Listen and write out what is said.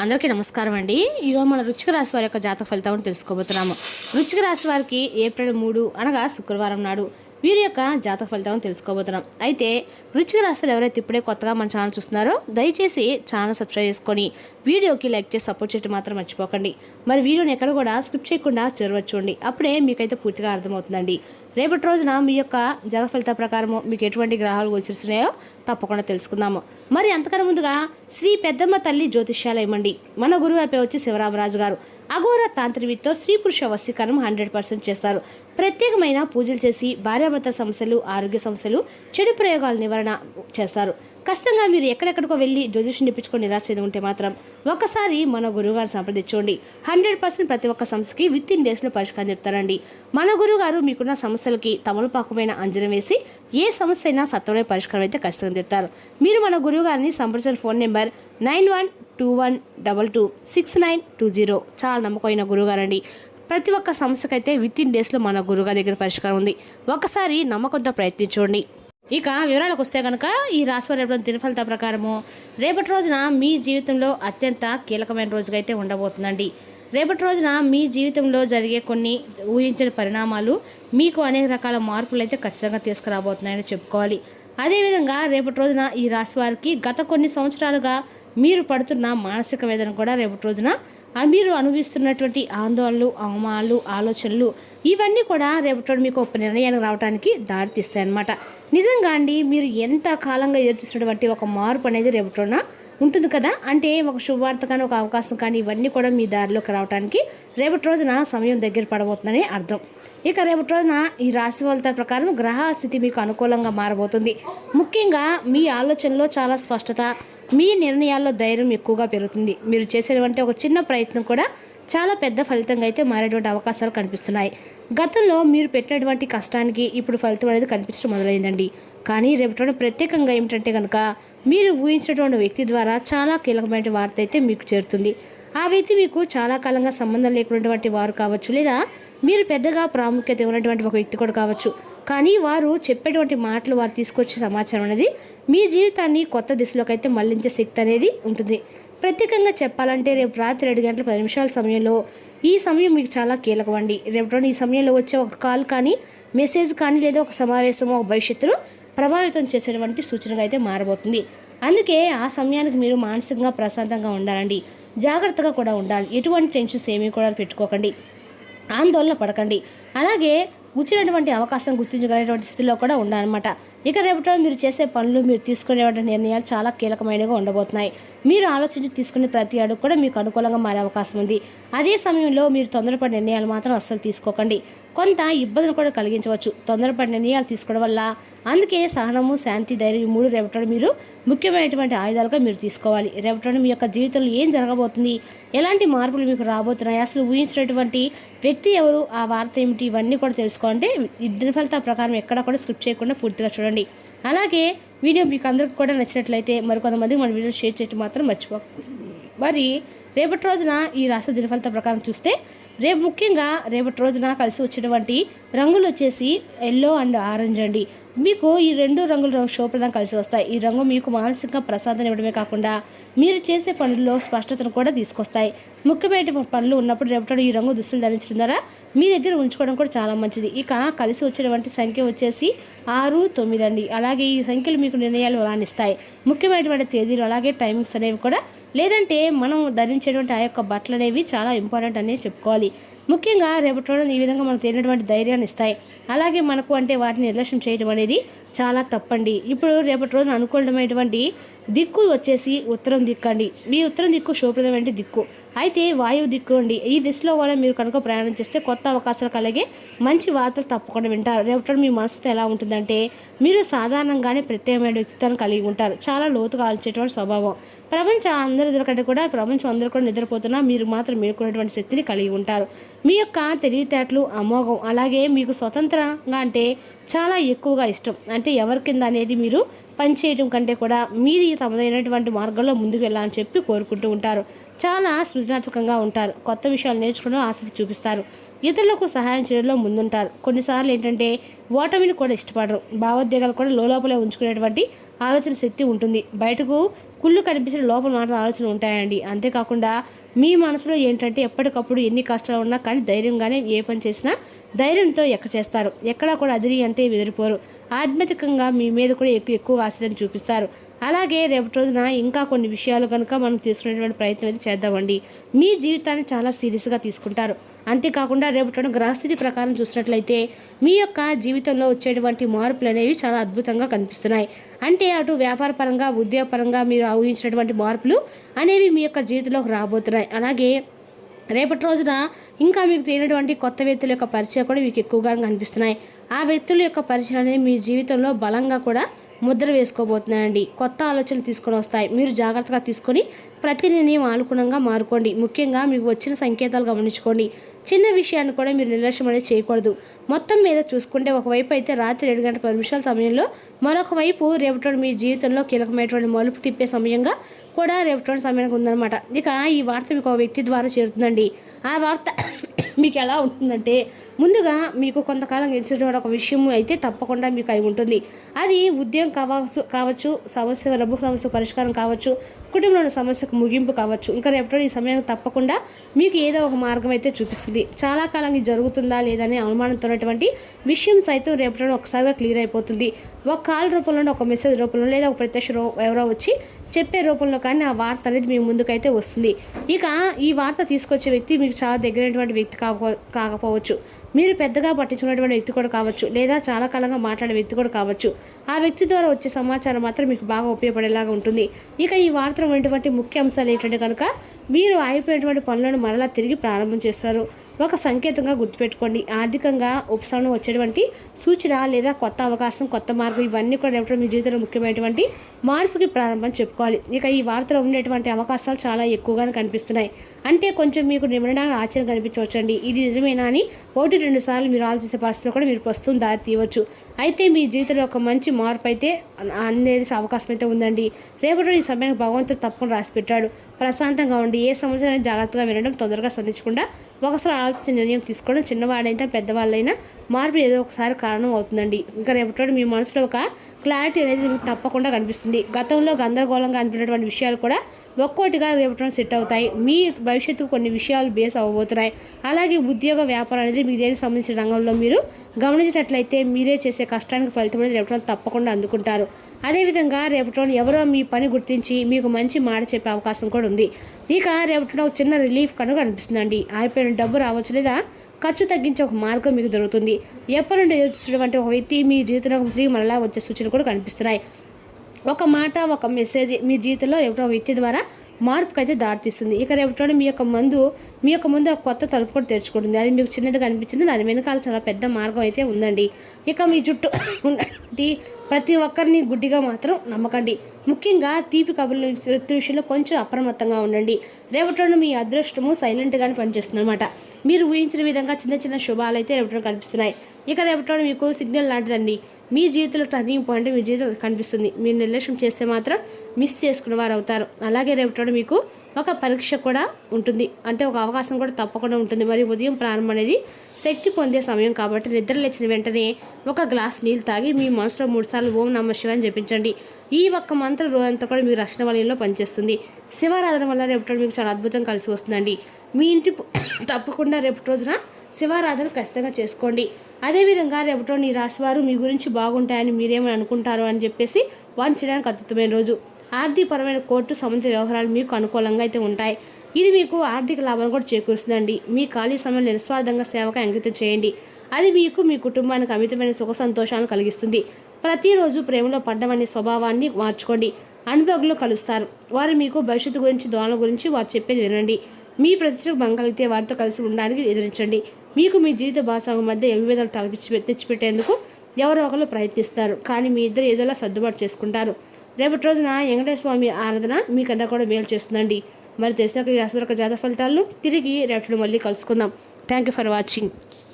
అందరికీ నమస్కారం అండి. ఈరోజు మన వృశ్చిక రాశి వారి యొక్క జాతక ఫలితాలను తెలుసుకోబోతున్నాము. వృశ్చిక రాశి వారికి ఏప్రిల్ 3 అనగా శుక్రవారం నాడు వీరి యొక్క జాతక ఫలితాలను తెలుసుకోబోతున్నాం. అయితే వృశ్చిక రాశిలో ఎవరైతే ఇప్పుడే కొత్తగా మన ఛానల్ చూస్తున్నారో దయచేసి ఛానల్ సబ్స్క్రైబ్ చేసుకొని వీడియోకి లైక్ చేసి సపోర్ట్ చేయడం మాత్రం మర్చిపోకండి. మరి వీడియోని ఎక్కడ కూడా స్కిప్ చేయకుండా చూడవచ్చుండి, అప్పుడే మీకైతే పూర్తిగా అర్థమవుతుందండి. రేపటి రోజున మీ యొక్క జాతక ఫలితాల ప్రకారము మీకు ఎటువంటి గ్రహాలు గోచరిస్తున్నాయో తప్పకుండా తెలుసుకుందాము. మరి అంతకన్నా ముందుగా శ్రీ పెద్దమ్మ తల్లి జ్యోతిష్యాలయం అండి. మన గురువు గారి వచ్చి శివరామరాజు గారు అఘోర తాంత్రికతో స్త్రీ పురుష వశీకరణం 100% చేస్తారు. ప్రత్యేకమైన పూజలు చేసి భార్యాభర్తల సమస్యలు, ఆరోగ్య సమస్యలు, చెడు ప్రయోగాల నివారణ చేస్తారు. ఖచ్చితంగా మీరు ఎక్కడెక్కడికో వెళ్ళి జ్యోతిష్యం నిప్పించుకొని నిరాశ చెంది ఉంటే మాత్రం ఒకసారి మన గురువుగారు సంప్రదించండి. 100% ప్రతి ఒక్క సమస్యకి విత్ ఇన్ డేస్లో పరిష్కారం చెప్తారండి. మన గురువుగారు మీకున్న సమస్యలకి తమలపాకమైన అంజనం వేసి ఏ సమస్య అయినా సత్వరమైన పరిష్కారం అయితే ఖచ్చితంగా చెప్తారు. మీరు మన గురువుగారిని సంప్రదించిన ఫోన్ నెంబర్ 9121226920. చాలా నమ్మకమైన గురువుగారండి. ప్రతి ఒక్క సమస్యకైతే విత్ ఇన్ డేస్లో మన గురువుగారి దగ్గర పరిష్కారం ఉంది. ఒకసారి నమ్మకంతో ప్రయత్నించండి. ఇక వివరాలకు వస్తే కనుక ఈ రాశివారి దినఫలిత ప్రకారము రేపటి రోజున మీ జీవితంలో అత్యంత కీలకమైన రోజుగా అయితే ఉండబోతుందండి. రేపటి రోజున మీ జీవితంలో జరిగే కొన్ని ఊహించని పరిణామాలు మీకు అనేక రకాల మార్పులు అయితే ఖచ్చితంగా తీసుకురాబోతున్నాయని చెప్పుకోవాలి. అదేవిధంగా రేపటి రోజున ఈ రాశి వారికి గత కొన్ని సంవత్సరాలుగా మీరు పడుతున్న మానసిక వేదన కూడా రేపటి రోజున మీరు అనుభవిస్తున్నటువంటి ఆందోళనలు, అవమానాలు, ఆలోచనలు ఇవన్నీ కూడా రేపటి మీకు ఒక నిర్ణయానికి రావడానికి దారితీస్తాయన్నమాట. నిజంగా అండి, మీరు ఎంత కాలంగా ఎదురుచూస్తున్నటువంటి ఒక మార్పు అనేది రేపటిన ఉంటుంది కదా. అంటే ఒక శుభవార్త కానీ, ఒక అవకాశం కానీ ఇవన్నీ కూడా మీ దారిలోకి రావడానికి రేపటి రోజున సమయం దగ్గర పడబోతుందని అర్థం. ఇక రేపటి రోజున ఈ రాశి ఫలితాల ప్రకారం గ్రహ స్థితి మీకు అనుకూలంగా మారబోతుంది. ముఖ్యంగా మీ ఆలోచనలో చాలా స్పష్టత, మీ నిర్ణయాల్లో ధైర్యం ఎక్కువగా పెరుగుతుంది. మీరు చేసేటువంటి ఒక చిన్న ప్రయత్నం కూడా చాలా పెద్ద ఫలితంగా అయితే మారేటువంటి అవకాశాలు కనిపిస్తున్నాయి. గతంలో మీరు పెట్టినటువంటి కష్టానికి ఇప్పుడు ఫలితం అనేది కనిపించడం మొదలైందండి. కానీ రేపటి ప్రత్యేకంగా ఏమిటంటే కనుక మీరు ఊహించినటువంటి వ్యక్తి ద్వారా చాలా కీలకమైన వార్త అయితే మీకు చేరుతుంది. ఆ వ్యక్తి మీకు చాలా కాలంగా సంబంధం లేకున్నటువంటి వారు కావచ్చు, లేదా మీరు పెద్దగా ప్రాముఖ్యత ఇవ్వనటువంటి ఒక వ్యక్తి కూడా కావచ్చు. కానీ వారు చెప్పేటువంటి మాటలు, వారు తీసుకొచ్చే సమాచారం అనేది మీ జీవితాన్ని కొత్త దిశలోకి అయితే మళ్లించే శక్తి అనేది ఉంటుంది. ప్రత్యేకంగా చెప్పాలంటే రేపు రాత్రి 7:10 సమయంలో ఈ సమయం మీకు చాలా కీలకమండి. రేపు ఈ సమయంలో వచ్చే ఒక కాల్ కానీ, మెసేజ్ కానీ, లేదా ఒక సమావేశం ఒక భవిష్యత్తును ప్రభావితం చేసేటువంటి సూచనగా అయితే మారబోతుంది. అందుకే ఆ సమయానికి మీరు మానసికంగా ప్రశాంతంగా ఉండాలండి. జాగ్రత్తగా కూడా ఉండాలి. ఎటువంటి టెన్షన్స్ ఏమీ కూడా పెట్టుకోకండి, ఆందోళన పడకండి. అలాగే వచ్చినటువంటి అవకాశం గుర్తించగలిగినటువంటి స్థితిలో కూడా ఉండాలన్నమాట. ఇక రేపటి మీరు చేసే పనులు, మీరు తీసుకునేటువంటి నిర్ణయాలు చాలా కీలకమైనగా ఉండబోతున్నాయి. మీరు ఆలోచించి తీసుకునే ప్రతి అడుగు కూడా మీకు అనుకూలంగా మారే అవకాశం ఉంది. అదే సమయంలో మీరు తొందరపడి నిర్ణయాలు మాత్రం అస్సలు తీసుకోకండి. కొంత ఇబ్బందులు కూడా కలిగించవచ్చు తొందరపడి నిర్ణయాలు తీసుకోవడం వల్ల. అందుకే సహనము, శాంతి, ధైర్యం ఈ 3 రేపటి మీరు ముఖ్యమైనటువంటి ఆయుధాలుగా మీరు తీసుకోవాలి. రేపటి మీ యొక్క జీవితంలో ఏం జరగబోతుంది, ఎలాంటి మార్పులు మీకు రాబోతున్నాయి, అసలు ఊహించినటువంటి వ్యక్తి ఎవరు, ఆ వార్త ఏమిటి, ఇవన్నీ కూడా తెలుసుకోవాలంటే ఈ దిన ఫలితాల ప్రకారం ఎక్కడా కూడా స్క్రిప్ట్ చేయకుండా పూర్తిగా చూడండి. అలాగే వీడియో మీకు అందరికి కూడా నచ్చినట్లయితే మరికొంతమందికి మన వీడియో షేర్ చేయడం మాత్రం మర్చిపోకండి. మరి రేపటి రోజున ఈ రాశి దిన ఫలితాల ప్రకారం చూస్తే ముఖ్యంగా రేపటి రోజున కలిసి వచ్చేటువంటి రంగులు వచ్చేసి ఎల్లో అండ్ ఆరెంజ్ అండి. మీకు ఈ 2 రంగుల శుభప్రదం కలిసి వస్తాయి. ఈ రంగు మీకు మానసికంగా ప్రసాదం ఇవ్వడమే కాకుండా మీరు చేసే పనుల్లో స్పష్టతను కూడా తీసుకొస్తాయి. ముఖ్యమైన పనులు ఉన్నప్పుడు రేపటి ఈ రంగు దుస్తులు ధరించడం ద్వారా మీ దగ్గర ఉంచుకోవడం కూడా చాలా మంచిది. ఇక కలిసి వచ్చేటువంటి సంఖ్య వచ్చేసి 6, 9 అండి. అలాగే ఈ సంఖ్యలు మీకు నిర్ణయాలు అలానిస్తాయి. ముఖ్యమైనటువంటి తేదీలు, అలాగే టైమింగ్స్ అనేవి కూడా, లేదంటే మనం ధరించేటువంటి ఆ యొక్క బట్టలు అనేవి చాలా ఇంపార్టెంట్ అనేది చెప్పుకోవాలి. ముఖ్యంగా రేపటి రోజున ఈ విధంగా మనకు తేలినటువంటి ధైర్యాన్ని ఇస్తాయి. అలాగే మనకు అంటే వాటిని నిర్లక్ష్యం చేయడం అనేది చాలా తప్పండి. ఇప్పుడు రేపటి రోజున అనుకూలమైనటువంటి దిక్కు వచ్చేసి ఉత్తరం దిక్కు అండి. మీ ఉత్తరం దిక్కు శుభప్రదమైన దిక్కు. అయితే వాయువు దిక్కు అండి. ఈ దిశలో కూడా మీరు కనుక ప్రయాణం చేస్తే కొత్త అవకాశాలు కలిగే మంచి వార్తలు తప్పకుండా వింటారు. రేపటి మీ మనసుతో ఎలా ఉంటుందంటే మీరు సాధారణంగానే ప్రత్యేకమైన వ్యక్తిత్వాన్ని కలిగి ఉంటారు. చాలా లోతుగా ఆలోచించేటువంటి స్వభావం. ప్రపంచం అందరి కంటే కూడా ప్రపంచం అందరూ కూడా నిద్రపోతున్నా మీరు మాత్రం మేలుకునేటువంటి శక్తిని కలిగి ఉంటారు. మీ యొక్క తెలివితేటలు అమోఘం. అలాగే మీకు స్వతంత్రంగా అంటే చాలా ఎక్కువగా ఇష్టం. అంటే ఎవరి కింద అనేది మీరు పనిచేయడం కంటే కూడా మీది తమదైనటువంటి మార్గంలో ముందుకు వెళ్ళాలని చెప్పి కోరుకుంటూ ఉంటారు. చాలా సృజనాత్మకంగా ఉంటారు. కొత్త విషయాలు నేర్చుకోవడం ఆసక్తి చూపిస్తారు. ఇతరులకు సహాయం చేయడంలో ముందుంటారు. కొన్నిసార్లు ఏంటంటే ఓటమిని కూడా ఇష్టపడరు. భావోద్వేగాలు కూడా లోపలే ఉంచుకునేటువంటి ఆలోచన శక్తి ఉంటుంది. బయటకు కుళ్ళు కనిపించిన లోపల మాత్రం ఆలోచనలు ఉంటాయండి. అంతేకాకుండా మీ మనసులో ఏంటంటే ఎప్పటికప్పుడు ఎన్ని కష్టాలు ఉన్నా కానీ ధైర్యంగానే ఏ పని చేసినా ధైర్యంతో చేస్తారు. ఎక్కడా కూడా అదిరి అంటే బెదిరిపోరు. ఆధ్యాత్మికంగా మీ మీద కూడా ఎక్కువ ఆసక్తిని చూపిస్తారు. అలాగే రేపటి రోజున ఇంకా కొన్ని విషయాలు కనుక మనం తీసుకునేటువంటి ప్రయత్నం అయితే చేద్దామండి. మీ జీవితాన్ని చాలా సీరియస్గా తీసుకుంటారు. అంతేకాకుండా రేపటి గ్రహస్థితి ప్రకారం చూసినట్లయితే మీ యొక్క జీవితంలో వచ్చేటువంటి మార్పులు అనేవి చాలా అద్భుతంగా కనిపిస్తున్నాయి. అంటే అటు వ్యాపారపరంగా ఉద్యోగపరంగా మీరు ఊహించినటువంటి మార్పులు అనేవి మీ యొక్క జీవితంలోకి రాబోతున్నాయి. అలాగే రేపటి రోజున ఇంకా మీకు తెలియనటువంటి కొత్త వ్యక్తుల యొక్క పరిచయం కూడా మీకు ఎక్కువగా కనిపిస్తున్నాయి. ఆ వ్యక్తుల యొక్క పరిచయం అనేది మీ జీవితంలో బలంగా కూడా ముద్ర వేసుకోబోతున్నాయండి. కొత్త ఆలోచనలు తీసుకొని వస్తాయి. మీరు జాగ్రత్తగా తీసుకొని ప్రతి నిర్ణయం అనుగుణంగా మారుకోండి. ముఖ్యంగా మీకు వచ్చిన సంకేతాలు గమనించుకోండి. చిన్న విషయాన్ని కూడా మీరు నిర్లక్ష్యం అనేది చేయకూడదు. మొత్తం మీద చూసుకుంటే ఒకవైపు అయితే రాత్రి 7 గంటల 10 నిమిషాల సమయంలో, మరొక వైపు రేపటి మీ జీవితంలో కీలకమైనటువంటి మలుపు తిప్పే సమయంగా కూడా రేపటి సమయానికి ఉందన్నమాట. ఇక ఈ వార్త మీకు ఒక వ్యక్తి ద్వారా చేరుతుందండి. ఆ వార్త మీకు ఎలా ఉంటుందంటే, ముందుగా మీకు కొంతకాలం ఇచ్చినటువంటి ఒక విషయం అయితే తప్పకుండా మీకు అయి ఉంటుంది. అది ఉద్యోగం కావచ్చు, డబ్బు సమస్య పరిష్కారం కావచ్చు, కుటుంబంలోని సమస్యకు ముగింపు కావచ్చు. ఇంకా రేపటి ఈ సమయం తప్పకుండా మీకు ఏదో ఒక మార్గం అయితే చూపిస్తుంది. చాలా కాలం ఇది జరుగుతుందా లేదనే అనుమానంతో ఉన్నటువంటి విషయం సైతం రేపటి ఒకసారిగా క్లియర్ అయిపోతుంది. ఒక కాల్ రూపంలో, ఒక మెసేజ్ రూపంలో, లేదా ఒక ప్రత్యక్ష ఎవరో వచ్చి చెప్పే రూపంలో కానీ ఆ వార్త అనేది మీ ముందుకైతే వస్తుంది. ఇక ఈ వార్త తీసుకొచ్చే వ్యక్తి మీకు చాలా దగ్గరైనటువంటి వ్యక్తి కాకపోవచ్చు, మీరు పెద్దగా పట్టించుకున్నటువంటి వ్యక్తి కూడా కావచ్చు, లేదా చాలా కాలంగా మాట్లాడే వ్యక్తి కూడా కావచ్చు. ఆ వ్యక్తి ద్వారా వచ్చే సమాచారం మాత్రం మీకు బాగా ఉపయోగపడేలాగా ఉంటుంది. ఇక ఈ వార్తలో ఉన్నటువంటి ముఖ్య అంశాలు ఏంటంటే కనుక, మీరు ఆగిపోయినటువంటి పనులను మరలా తిరిగి ప్రారంభం చేస్తారు. ఒక సంకేతంగా గుర్తుపెట్టుకోండి. ఆర్థికంగా ఉపశమనం వచ్చేటువంటి సూచన లేదా కొత్త అవకాశం, కొత్త మార్గం, ఇవన్నీ కూడా రేపటి మీ జీవితంలో ముఖ్యమైనటువంటి మార్పుకి ప్రారంభం చెప్పుకోవాలి. ఇక ఈ వార్తలో ఉండేటువంటి అవకాశాలు చాలా ఎక్కువగానే కనిపిస్తున్నాయి. అంటే కొంచెం మీకు నిమిడంగా ఆశ్చర్యం కనిపించవచ్చండి. ఇది నిజమేనా అని 1-2 సార్లు మీరు ఆలోచించే పరిస్థితులు కూడా మీరు ప్రస్తుతం దారి తీయవచ్చు. అయితే మీ జీవితంలో ఒక మంచి మార్పు అయితే అనేది అవకాశం అయితే ఉందండి. రేపటి ఈ సమయానికి భగవంతుడు తప్పకుండా రాసి పెట్టాడు. ప్రశాంతంగా ఉండి ఏ సమస్య జాగ్రత్తగా వినడం, తొందరగా స్పందించకుండా ఒకసారి ఆలోచించి నిర్ణయం తీసుకోవడం, చిన్నవాడైనా పెద్దవాళ్ళైనా మార్పు ఏదో ఒకసారి కారణం అవుతుందండి. ఇంకా రేపటి మీ మనసులో ఒక క్లారిటీ అనేది తప్పకుండా కనిపిస్తుంది. గతంలో గందరగోళంగా అనిపినటువంటి విషయాలు కూడా ఒక్కోటిగా రేపటి సెట్ అవుతాయి. మీ భవిష్యత్తు కొన్ని విషయాలు బేస్ అవ్వబోతున్నాయి. అలాగే ఉద్యోగ వ్యాపారం అనేది మీ దేనికి సంబంధించిన రంగంలో మీరు గమనించినట్లయితే మీరే చేసే కష్టానికి ఫలితం అనేది రేపటి తప్పకుండా అందుకుంటారు. అదేవిధంగా రేపటి ఎవరో మీ పని గుర్తించి మీకు మంచి మాట చెప్పే అవకాశం కూడా ఉంది. ఇక రేపటి ఒక చిన్న రిలీఫ్ కనుక అనిపిస్తుందండి. ఆగిపోయిన డబ్బు రావచ్చు, లేదా ఖర్చు తగ్గించే ఒక మార్గం మీకు దొరుకుతుంది. ఎప్పటి నుండి ఎదురుస్తున్నటువంటి ఒక వ్యక్తి మీ జీవితంలో తిరిగి మరలా వచ్చే సూచనలు కూడా కనిపిస్తున్నాయి. ఒక మాట, ఒక మెసేజ్ మీ జీవితంలో రేపటి ఒక వ్యక్తి ద్వారా మార్పుకి అయితే దారితీస్తుంది. ఇక రేపటి మీ యొక్క ముందు ఒక కొత్త తలుపు కూడా తెరుచుకుంటుంది. అది మీకు చిన్నదిగా అనిపించింది, దాని వెనకాల చాలా పెద్ద మార్గం అయితే ఉందండి. ఇక మీ చుట్టూ ఉన్నటువంటి ప్రతి ఒక్కరిని గుడ్డిగా మాత్రం నమ్మకండి. ముఖ్యంగా తీపి కబుర్ల విషయంలో కొంచెం అప్రమత్తంగా ఉండండి. రేపటి మీ అదృష్టము సైలెంట్గానే పనిచేస్తుంది అనమాట. మీరు ఊహించిన విధంగా చిన్న చిన్న శుభాలు అయితే రేపటి కనిపిస్తున్నాయి. ఇక రేపటి మీకు సిగ్నల్ లాంటిదండి. మీ జీవితంలో టర్నింగ్ పాయింట్ మీ జీవితం కనిపిస్తుంది. మీరు నిర్లక్ష్యం చేస్తే మాత్రం మిస్ చేసుకున్న వారు అవుతారు. అలాగే రేపటి మీకు ఒక పరీక్ష కూడా ఉంటుంది. అంటే ఒక అవకాశం కూడా తప్పకుండా ఉంటుంది. మరి ఉదయం ప్రారంభం అనేది శక్తి పొందే సమయం కాబట్టి నిద్ర లేచిన వెంటనే ఒక గ్లాస్ నీళ్ళు తాగి మీ మనసులో 3 సార్లు ఓం నమః శివాయ అని జపించండి. ఈ ఒక్క మంత్రం రోజంతా కూడా మీకు రక్షణ వలయంలో పనిచేస్తుంది. శివారాధన వల్ల రేపటి మీకు చాలా అద్భుతం కలిసి వస్తుందండి. మీ ఇంటి తప్పకుండా రేపటి రోజున శివారాధన ఖచ్చితంగా చేసుకోండి. అదేవిధంగా రేపటి నీ రాశివారు మీ గురించి బాగుంటాయని మీరేమని అనుకుంటారు అని చెప్పేసి వాంచడానికి అద్భుతమైన రోజు. ఆర్థికపరమైన కోర్టు సంబంధిత వ్యవహారాలు మీకు అనుకూలంగా అయితే ఉంటాయి. ఇది మీకు ఆర్థిక లాభాలను కూడా చేకూరుస్తుందండి. మీ ఖాళీ సమయంలో నిస్వార్థంగా సేవకు అంకితం చేయండి. అది మీకు మీ కుటుంబానికి అమితమైన సుఖ సంతోషాలను కలిగిస్తుంది. ప్రతిరోజు ప్రేమలో పడ్డమనే స్వభావాన్ని మార్చుకోండి. అనుభవకులు కలుస్తారు. వారు మీకు భవిష్యత్తు గురించి, దోణల గురించి వారు చెప్పేది వినండి. మీ ప్రతిష్టకు భంగం కలిగితే వారితో కలిసి ఉండడానికి ఎదిరించండి. మీకు మీ జీవిత భాగస్వామి మధ్య విభేదాలు తెచ్చిపెట్టేందుకు ఎవరో ఒకరు ప్రయత్నిస్తారు. కానీ మీ ఇద్దరు ఏదోలా సర్దుబాటు చేసుకుంటారు. రేపటి రోజున వెంకటేశ్వర స్వామి ఆరాధన మీకన్నా కూడా మేలు చేస్తుందండి. మరి తెలిసిన రాశి జాతక ఫలితాలను తిరిగి రేపటి మళ్ళీ కలుసుకుందాం. Thank you for watching.